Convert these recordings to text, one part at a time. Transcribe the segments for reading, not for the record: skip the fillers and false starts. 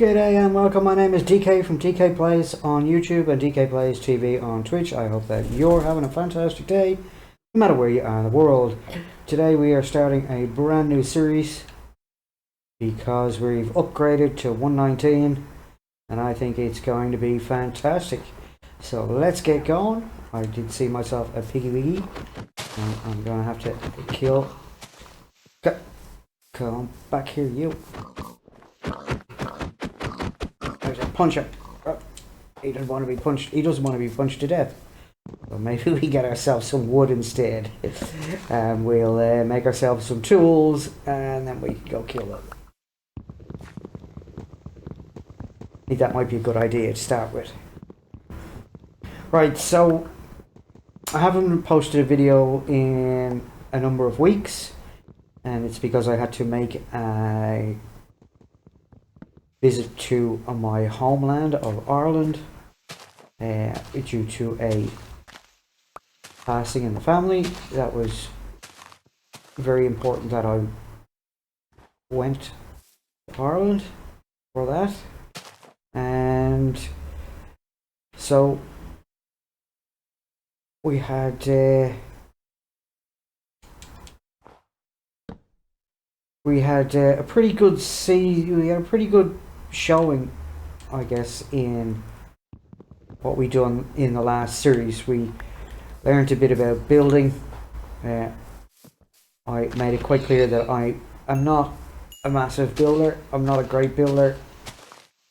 G'day and welcome, my name is DK from DK Plays on YouTube and DK Plays TV on Twitch. I hope that you're having a fantastic day, no matter where you are in the world. Today we are starting a brand new series because we've upgraded to 119 and I think it's going to be fantastic. So let's get going. I did see myself a piggy wiggy and I'm going to have to kill... Come back here, you. Punch him. He doesn't want to be punched. He doesn't want to be punched to death. So maybe we get ourselves some wood instead. And we'll make ourselves some tools and then we can go kill them. I think that might be a good idea to start with. Right, so I haven't posted a video in a number of weeks, and it's because I had to make a visit to my homeland of Ireland due to a passing in the family. That was very important that I went to Ireland for that, and so we had a pretty good showing, I guess, in what we done in the last series. We learned a bit about building. I made it quite clear that I am not a massive builder. I'm not a great builder,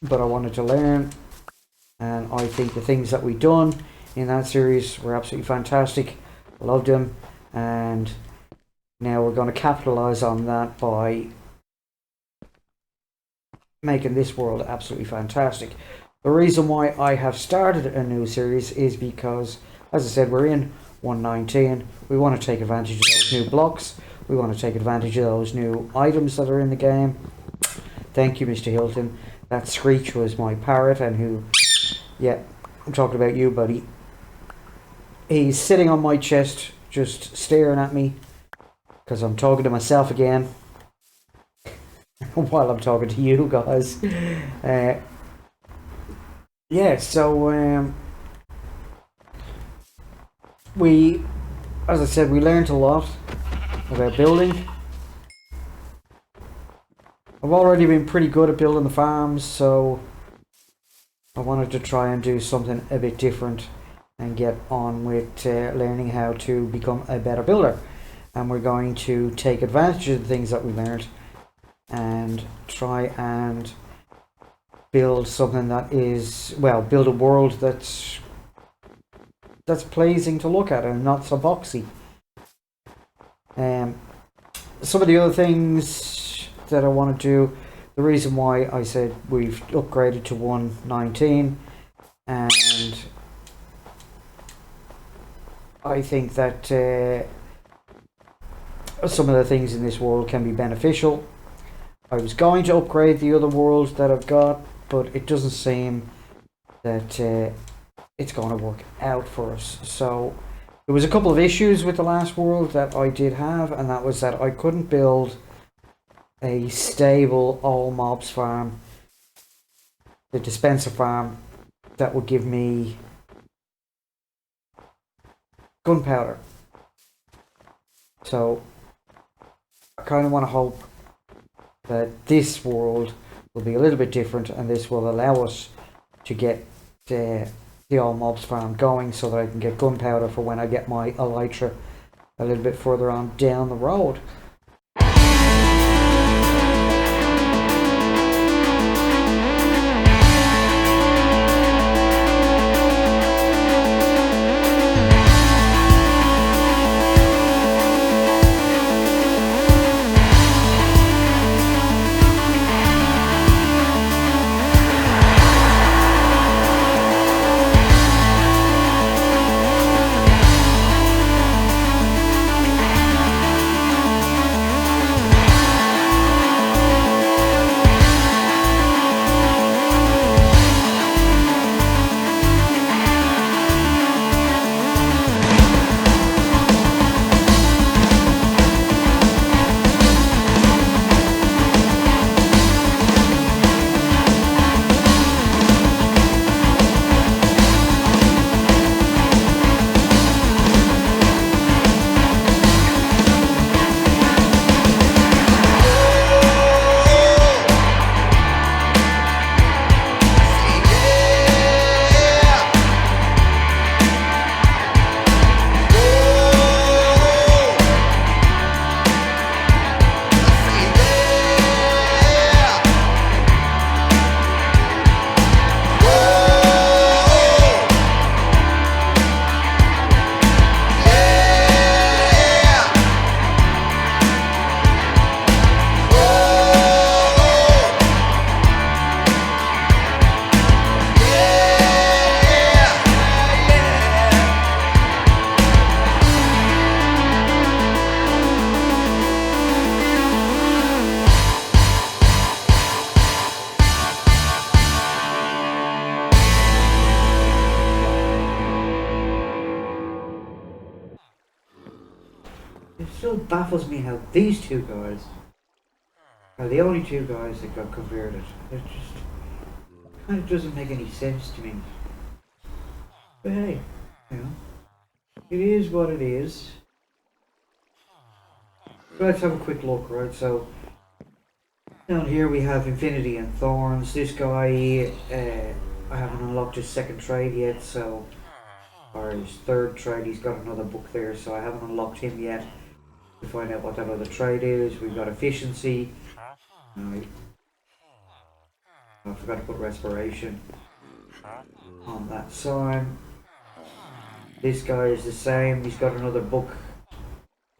but I wanted to learn, and I think the things that we done in that series were absolutely fantastic. I loved them, and now we're going to capitalize on that by making this world absolutely fantastic. The reason why I have started a new series is because, as I said, we're in 119. We want to take advantage of those new blocks. We want to take advantage of those new items that are in the game. Thank you, Mr. Hilton. That Screech was my parrot, and who, yeah, I'm talking about you, buddy. He's sitting on my chest, just staring at me, because I'm talking to myself again while I'm talking to you guys. Yeah, so we, as I said, we learned a lot about building. I've already been pretty good at building the farms, so I wanted to try and do something a bit different and get on with learning how to become a better builder. And we're going to take advantage of the things that we learned and try and build something that is, well, build a world that's pleasing to look at and not so boxy. Some of the other things that I want to do, the reason why I said we've upgraded to 119, and I think that some of the things in this world can be beneficial. I was going to upgrade the other worlds that I've got, but it doesn't seem that it's going to work out for us. So there was a couple of issues with the last world that I did have, and that was that I couldn't build a stable all mobs farm, the dispenser farm, that would give me gunpowder. So I kind of want to hope that this world will be a little bit different, and this will allow us to get the all mobs farm going, so that I can get gunpowder for when I get my elytra a little bit further on down the road. It still baffles me how these two guys are the only two guys that got converted. It just kind of doesn't make any sense to me. But hey, you know, it is what it is. So let's have a quick look, right? So down here we have Infinity and Thorns. This guy, I haven't unlocked his second trade yet, so, or his third trade. He's got another book there, so I haven't unlocked him yet to find out what that other trade is. We've got Efficiency. Right. I forgot to put Respiration on that sign. This guy is the same. He's got another book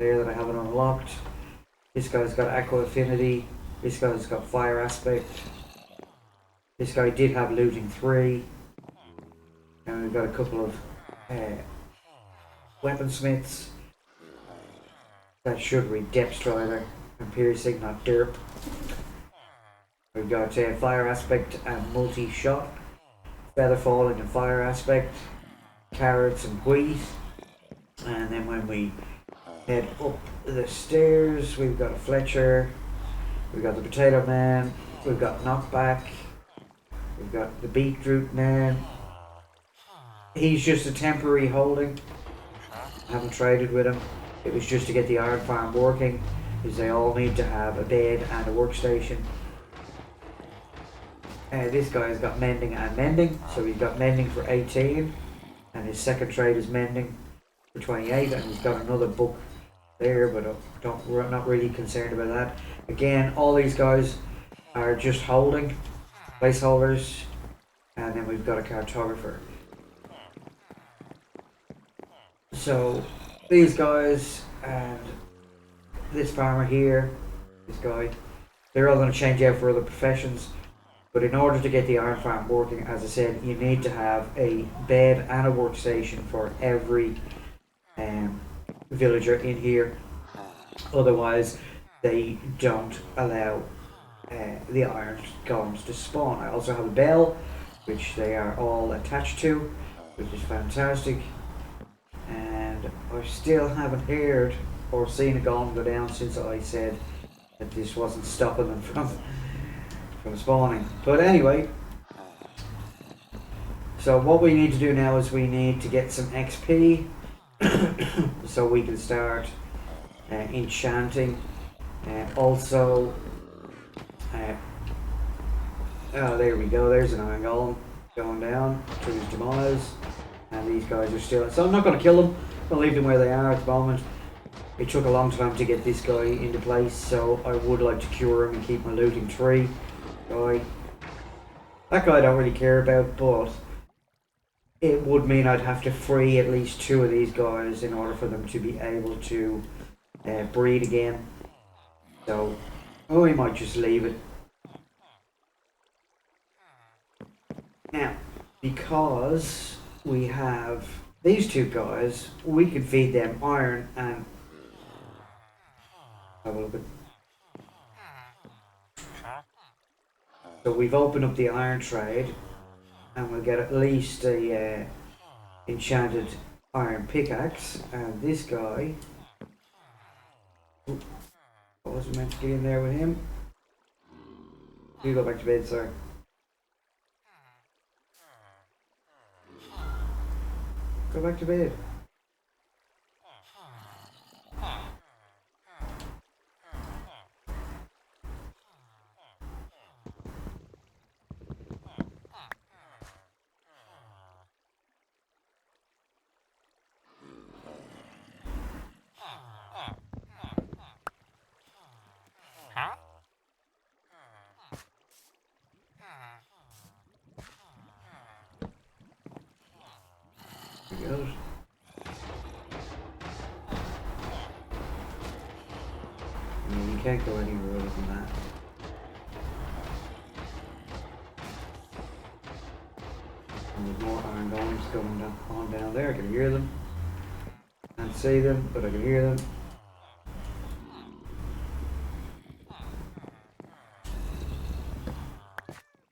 there that I haven't unlocked. This guy's got Aqua Affinity. This guy's got Fire Aspect. This guy did have Looting 3. And we've got a couple of Weaponsmiths. That should read Depth Strider and Piercing, not Derp. We've got Fire Aspect and Multi-Shot. Feather Falling and Fire Aspect. Carrots and Wheat. And then when we head up the stairs, we've got a Fletcher. We've got the Potato Man. We've got Knockback. We've got the Beetroot Man. He's just a temporary holding. I haven't traded with him. It was just to get the iron farm working, because they all need to have a bed and a workstation. This guy's got Mending and Mending, so he's got Mending for 18, and his second trade is Mending for 28, and he's got another book there, but we're not really concerned about that. Again, all these guys are just holding, placeholders, and then we've got a cartographer. So these guys and this farmer here, this guy, they're all going to change out for other professions. But in order to get the iron farm working, as I said, you need to have a bed and a workstation for every villager in here. Otherwise, they don't allow the iron golems to spawn. I also have a bell, which they are all attached to, which is fantastic. And I still haven't heard or seen a golem go down since I said that this wasn't stopping them from spawning. But anyway, so what we need to do now is we need to get some XP so we can start enchanting. Also, oh, there we go, there's an iron golem going down to his demise, and these guys are still, so I'm not going to kill them, I'm going to leave them where they are at the moment. It took a long time to get this guy into place, so I would like to cure him and keep my Looting 3 guy. That guy I don't really care about, but it would mean I'd have to free at least 2 of these guys in order for them to be able to breed again. So, we might just leave it. Now, because we have these 2 guys, we can feed them iron and have a look at. So we've opened up the iron trade, and we'll get at least a enchanted iron pickaxe. And this guy, I wasn't meant to get in there with him. You go back to bed, sir. Go back to bed. He goes. I mean, you can't go anywhere other than that. And there's more iron golems going on down there. I can hear them. Can't see them, but I can hear them.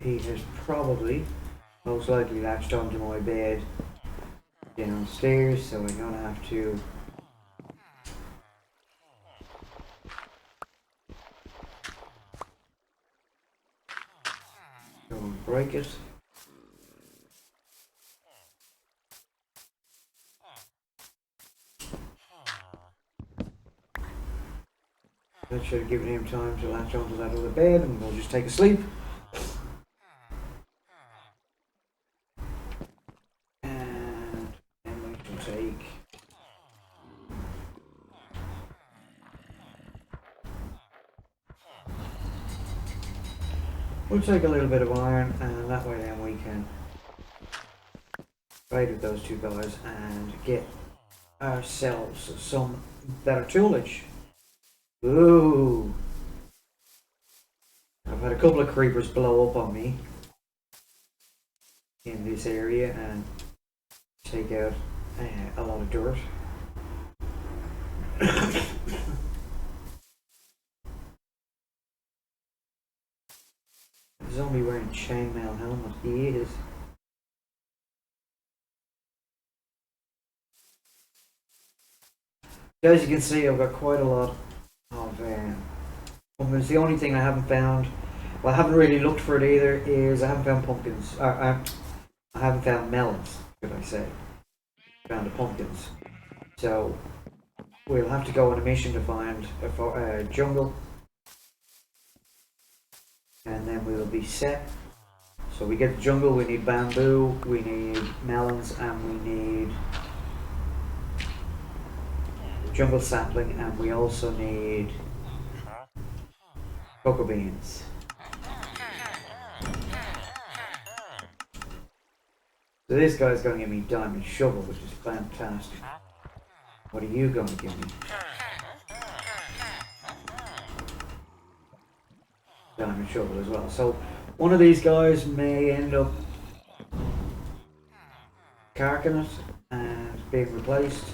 He has probably, most likely, latched onto my bed downstairs, so I'm gonna have to like it. That should have given him time to latch onto that other bed and we'll just take a sleep. And then we can take... We'll take a little bit of iron and that way then we can trade with those two guys and get ourselves some better toolage. Ooh! I've had a couple of creepers blow up on me in this area and take out a lot of dirt. The zombie wearing chainmail helmet. He is. As you can see, I've got quite a lot of pumpkins. The only thing I haven't found, well, I haven't really looked for it either, is I haven't found pumpkins. I haven't found melons, should I say. Found the pumpkins. So we'll have to go on a mission to find a jungle. And then we'll be set. So we get the jungle, we need bamboo, we need melons, and we need jungle sapling, and we also need cocoa beans. So this guy's going to give me diamond shovel, which is fantastic. What are you going to give me? Diamond shovel as well. So one of these guys may end up carking it and being replaced.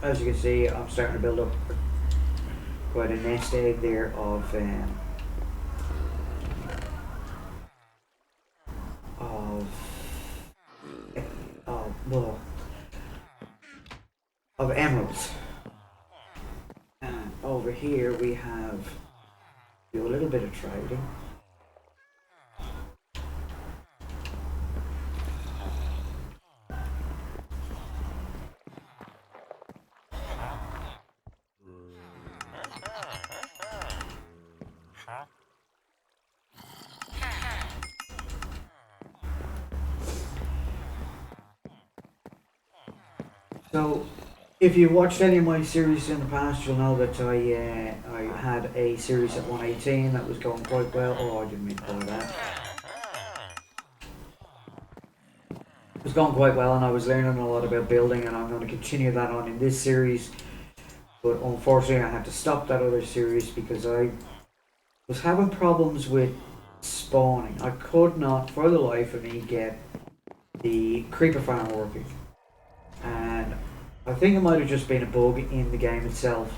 As you can see, I'm starting to build up quite a nest egg there of emeralds. And over here we do a little bit of trading. So, if you watched any of my series in the past, you'll know that I had a series at 118 that was going quite well. Oh, I didn't mean to call that. It was going quite well and I was learning a lot about building, and I'm going to continue that on in this series. But unfortunately I had to stop that other series because I was having problems with spawning. I could not, for the life of me, get the creeper farm working. And I think it might have just been a bug in the game itself.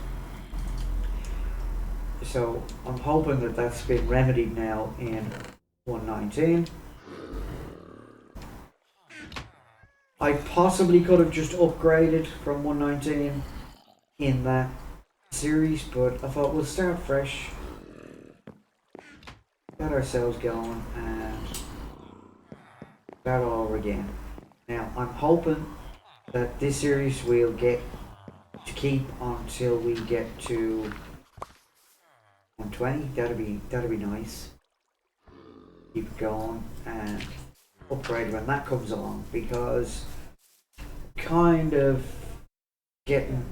So I'm hoping that that's been remedied now in 119. I possibly could have just upgraded from 119 in that series, but I thought we'll start fresh, get ourselves going, and start all over again. Now I'm hoping that this series we'll get to keep until we get to 120. That'd be nice. Keep it going and upgrade when that comes along, because kind of getting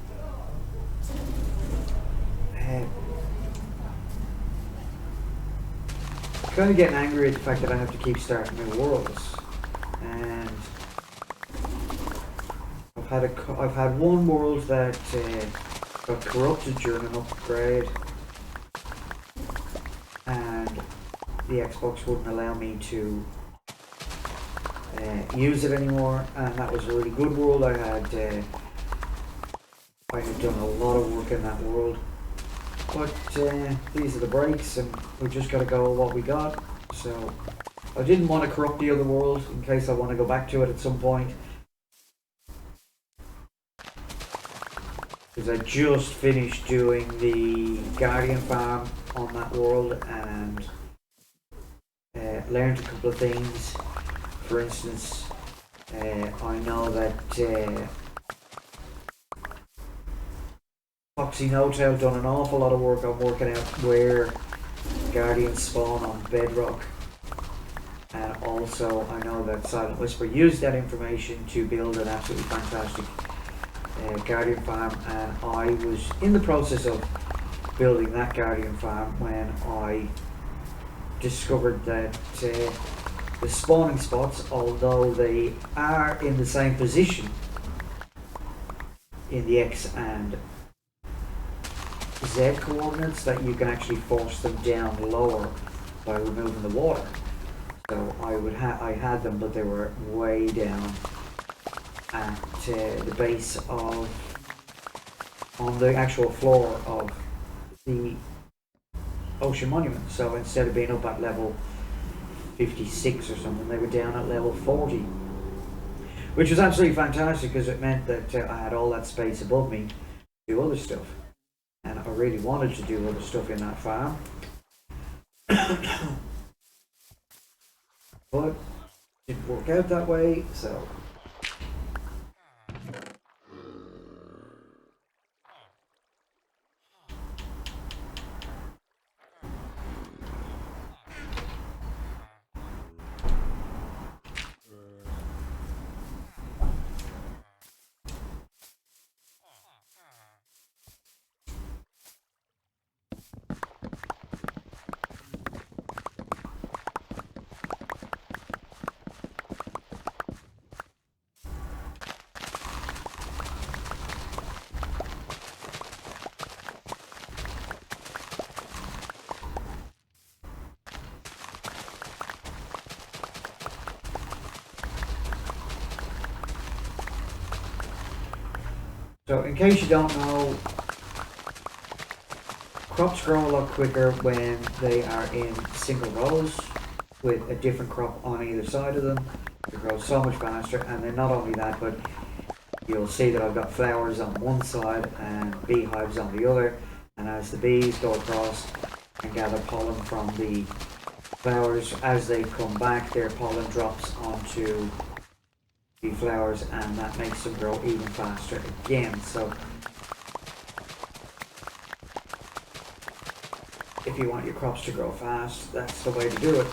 angry at the fact that I have to keep starting new worlds, and I've had one world that got corrupted during an upgrade, and the Xbox wouldn't allow me to use it anymore, and that was a really good world. I had done a lot of work in that world, but these are the breaks, and we just got to go with what we got. So I didn't want to corrupt the other world in case I want to go back to it at some point. because I just finished doing the Guardian farm on that world and learned a couple of things. For instance, I know that Foxy No-Tail done an awful lot of work on working out where Guardians spawn on Bedrock. And also, I know that Silent Whisper used that information to build an absolutely fantastic Guardian farm, and I was in the process of building that Guardian farm when I discovered that the spawning spots, although they are in the same position in the X and Z coordinates, that you can actually force them down lower by removing the water. So I had them, but they were way down at the base of, on the actual floor of the Ocean Monument. So instead of being up at level 56 or something, they were down at level 40, which was absolutely fantastic because it meant that I had all that space above me to do other stuff, and I really wanted to do other stuff in that farm. But it didn't work out that way, so in case you don't know, crops grow a lot quicker when they are in single rows with a different crop on either side of them. They grow so much faster, and then not only that, but you'll see that I've got flowers on one side and beehives on the other, and as the bees go across and gather pollen from the flowers, as they come back, their pollen drops onto the flowers, and that makes them grow even faster again. So if you want your crops to grow fast, that's the way to do it.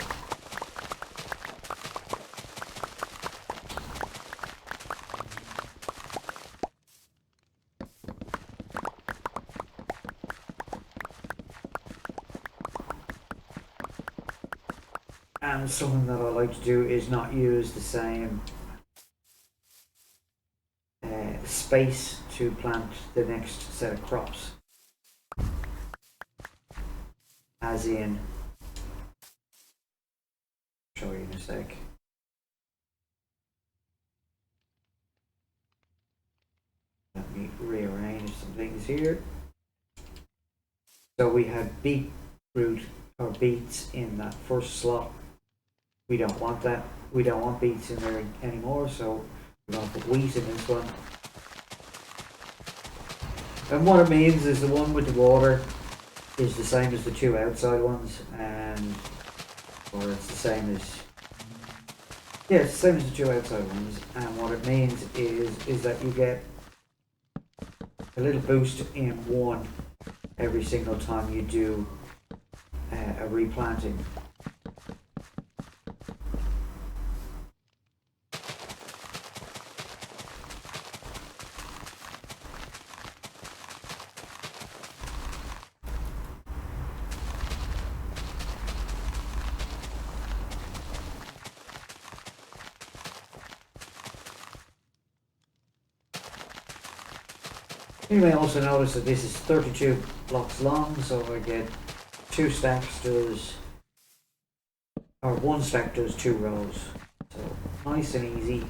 And something that I like to do is not use the same space to plant the next set of crops, as in, I'll show you in a sec. Let me rearrange some things here. So we had beetroot or beets in that first slot. We don't want that. We don't want beets in there anymore, so we're going to put wheat in this one. And what it means is the one with the water is the same as the two outside ones, and or it's the same as, yeah, it's the same as the two outside ones. And what it means is that you get a little boost in one every single time you do a replanting. You may also notice that this is 32 blocks long, so I get 2 stacks does, or 1 stack does 2 rows. So nice and easy.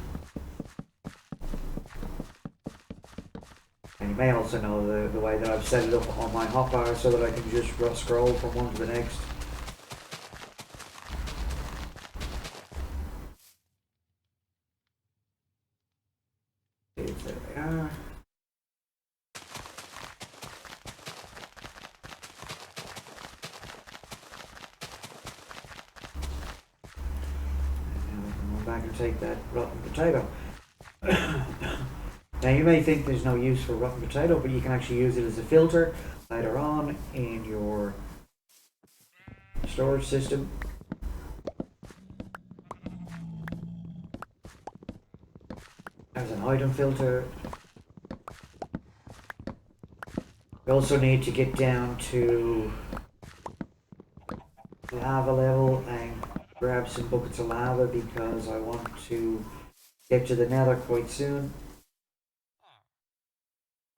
And you may also know the way that I've set it up on my hotbar so that I can just scroll from one to the next. There they are. back and take that rotten potato. Now you may think there's no use for rotten potato, but you can actually use it as a filter later on in your storage system. As an item filter. We also need to get down to lava level and grab some buckets of lava because I want to get to the nether quite soon.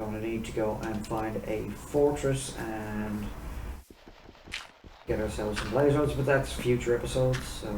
Gonna need to go and find a fortress and get ourselves some blaze rods, but that's future episodes, so.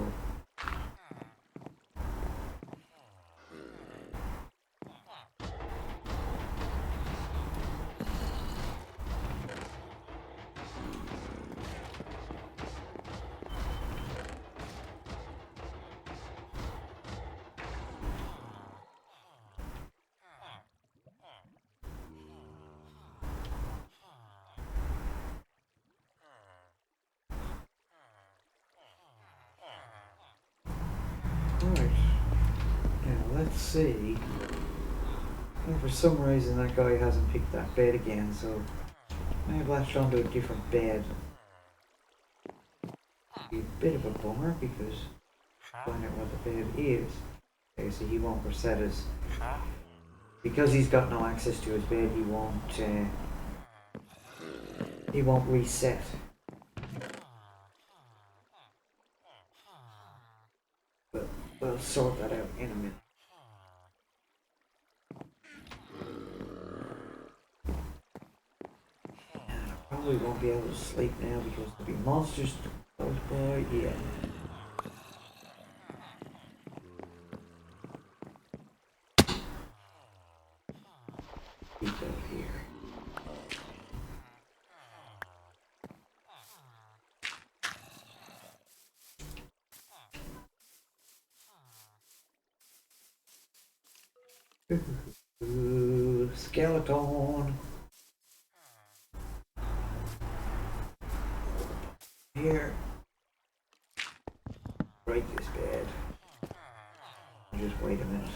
Alright, now let's see. And for some reason that guy hasn't picked that bed again, so I have latched onto a different bed. Be a bit of a bummer because find out what the bed is. Okay, so he won't reset his. Because he's got no access to his bed, he won't reset. But we'll sort that out in a minute. And I probably won't be able to sleep now because there'll be monsters close by. Yeah. Keep that here. Ooh, skeleton. Here. Break this bed. Just wait a minute.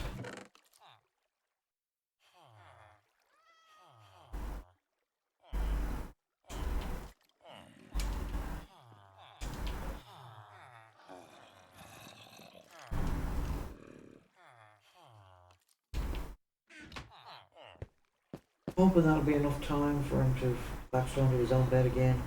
Hoping that'll be enough time for him to latch onto his own bed again.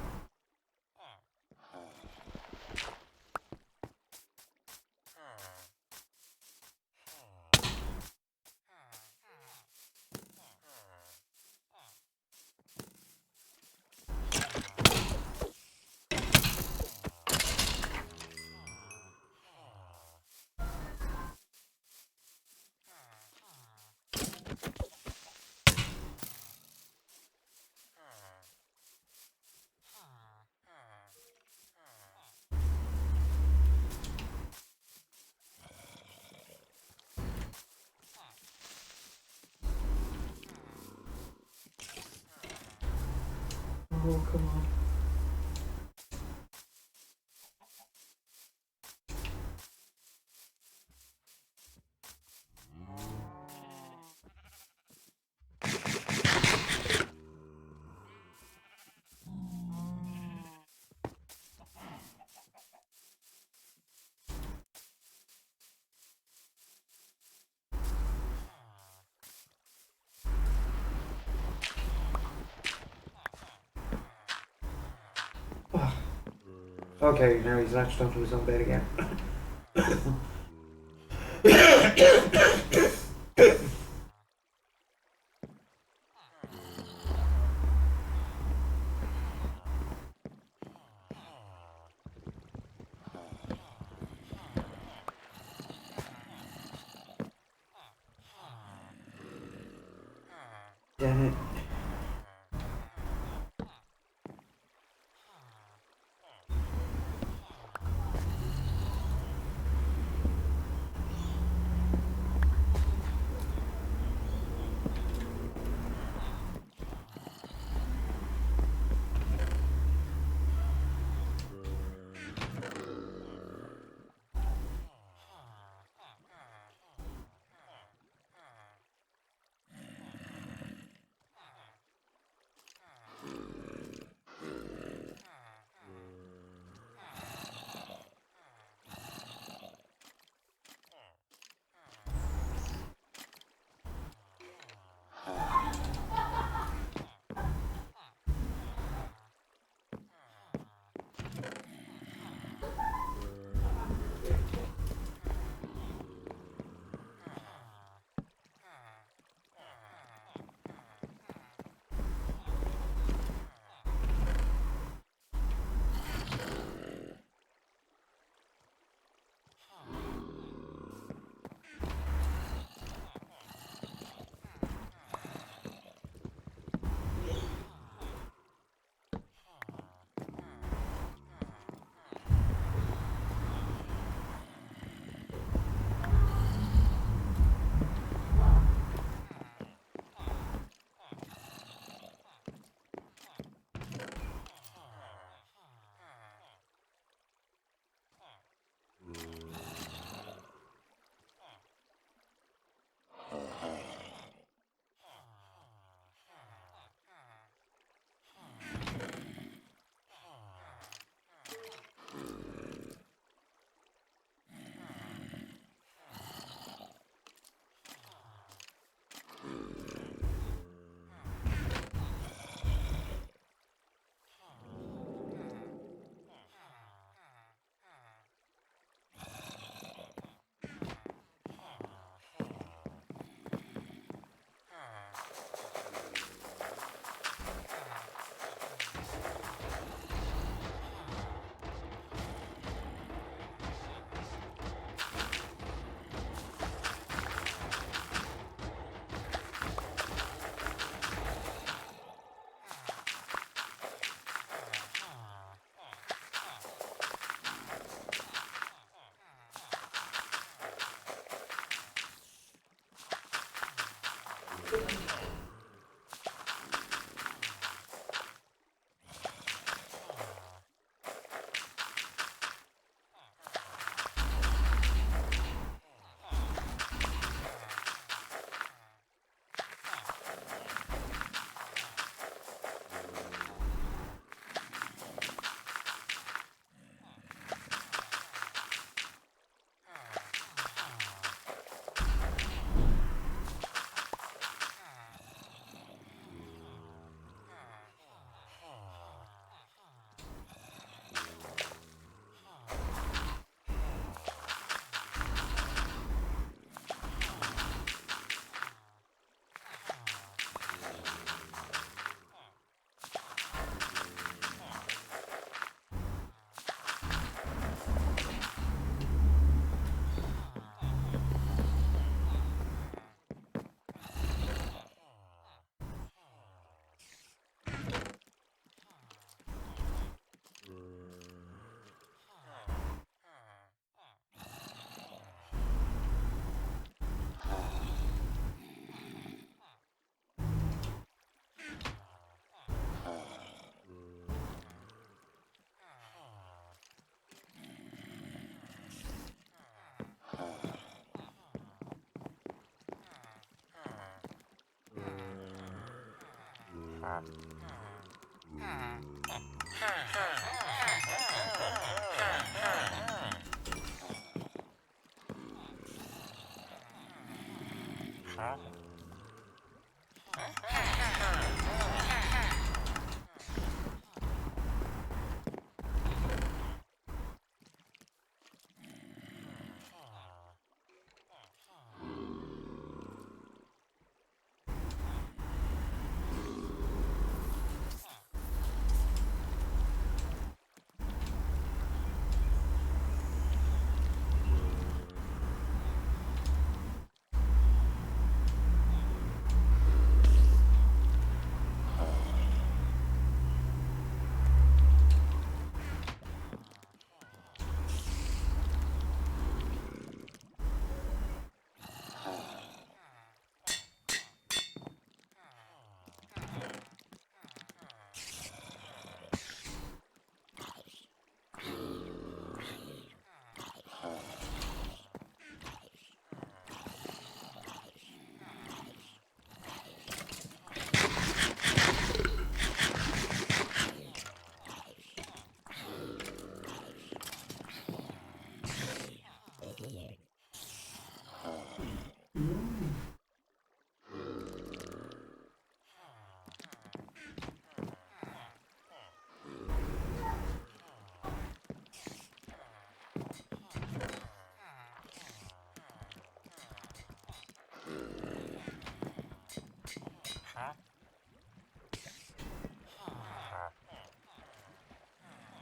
Oh, come on. Okay, now he's latched onto his own bed again. Damn it.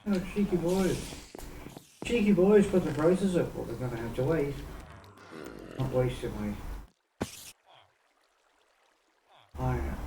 Oh, cheeky boys. Cheeky boys put the prices up, but we're going to have to wait. Not wasting my iron.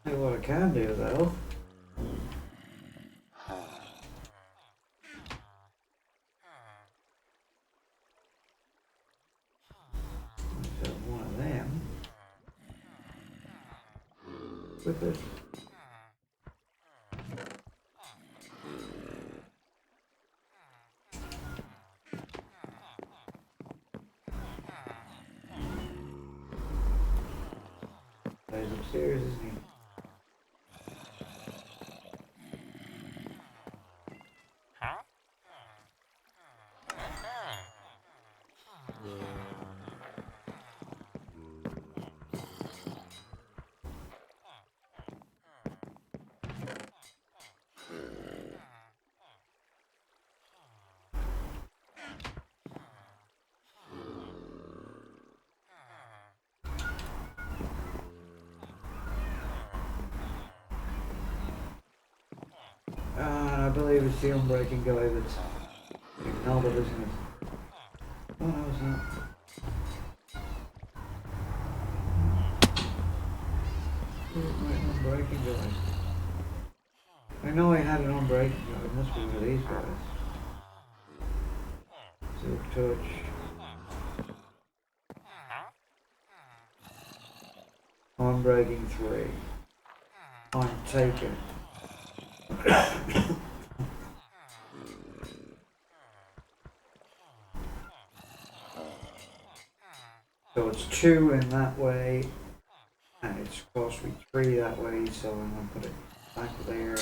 Hey, what I can do though, is one of them. With it. He's upstairs, isn't he? I believe it's the unbreaking guy that's ignored, isn't it? Oh no, it's not. Where's my unbreaking guy? I know I had an unbreaking guy, it must be one of these guys. Silk touch. Unbreaking 3. I'm taken. So it's 2 in that way, and it's supposed to be 3 that way, so I'm going to put it back there.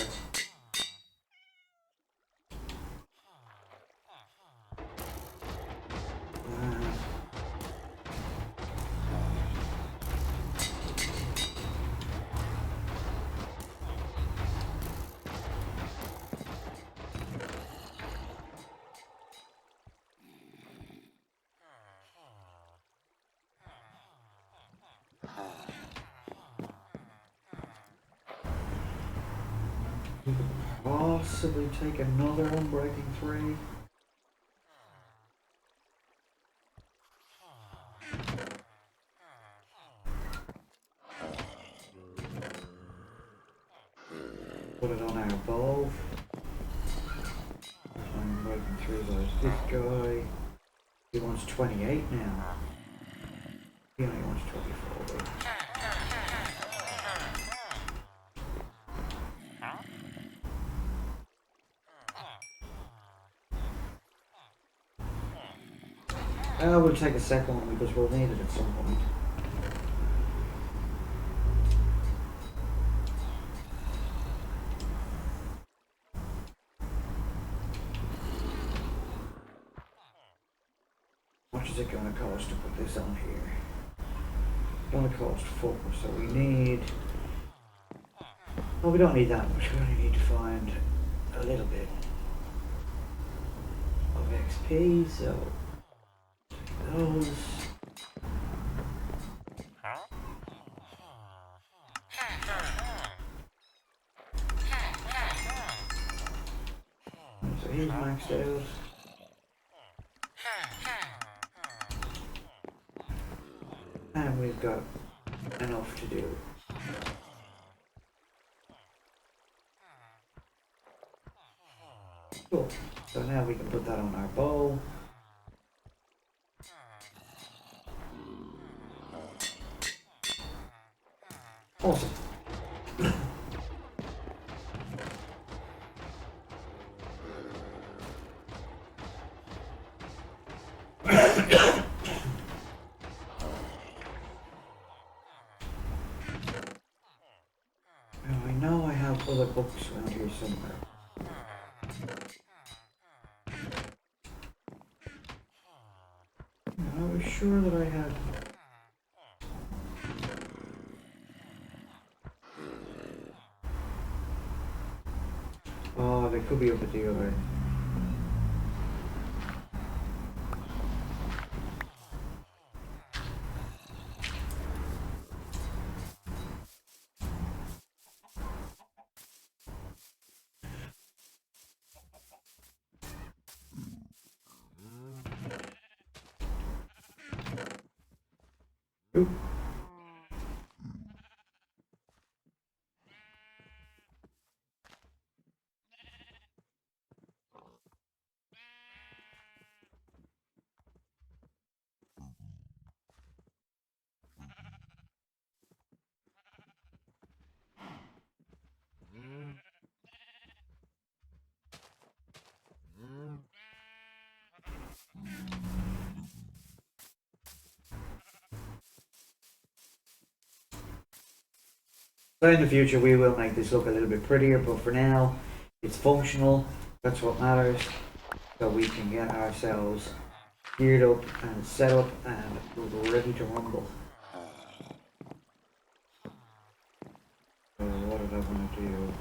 We could possibly take another Unbreaking 3. Put it on our bow. Unbreaking 3 was this guy. He wants 28 now. He only wants 24 though. We'll take a second one because we'll need it at some point. How much is it going to cost to put this on here? It's going to cost 4, so we need... Well, we don't need that much, we only need to find a little bit of XP, so... those... So he's maxed out. And we've got enough to do. Cool. So now we can put that on our bow. Awesome. Now I know I have other books around here somewhere. I was sure that I had. Oh, they could be up at the other end. Oop. So in the future we will make this look a little bit prettier, but for now it's functional, that's what matters, so we can get ourselves geared up and set up and we're ready to rumble. So what did I want to do?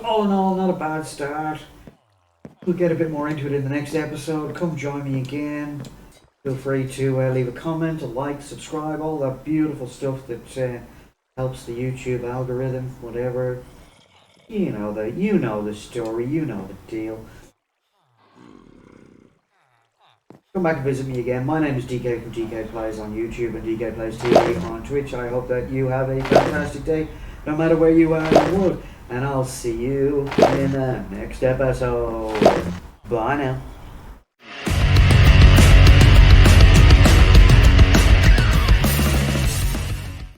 all in all, not a bad start. We'll get a bit more into it in the next episode. Come join me again. Feel free to leave a comment, a like, subscribe, all that beautiful stuff that helps the YouTube algorithm, whatever. You know the story, you know the deal. Come back and visit me again. My name is DK from DK Plays on YouTube and DK Plays TV on Twitch. I hope that you have a fantastic day, no matter where you are in the world. And I'll see you in the next episode. Bye now.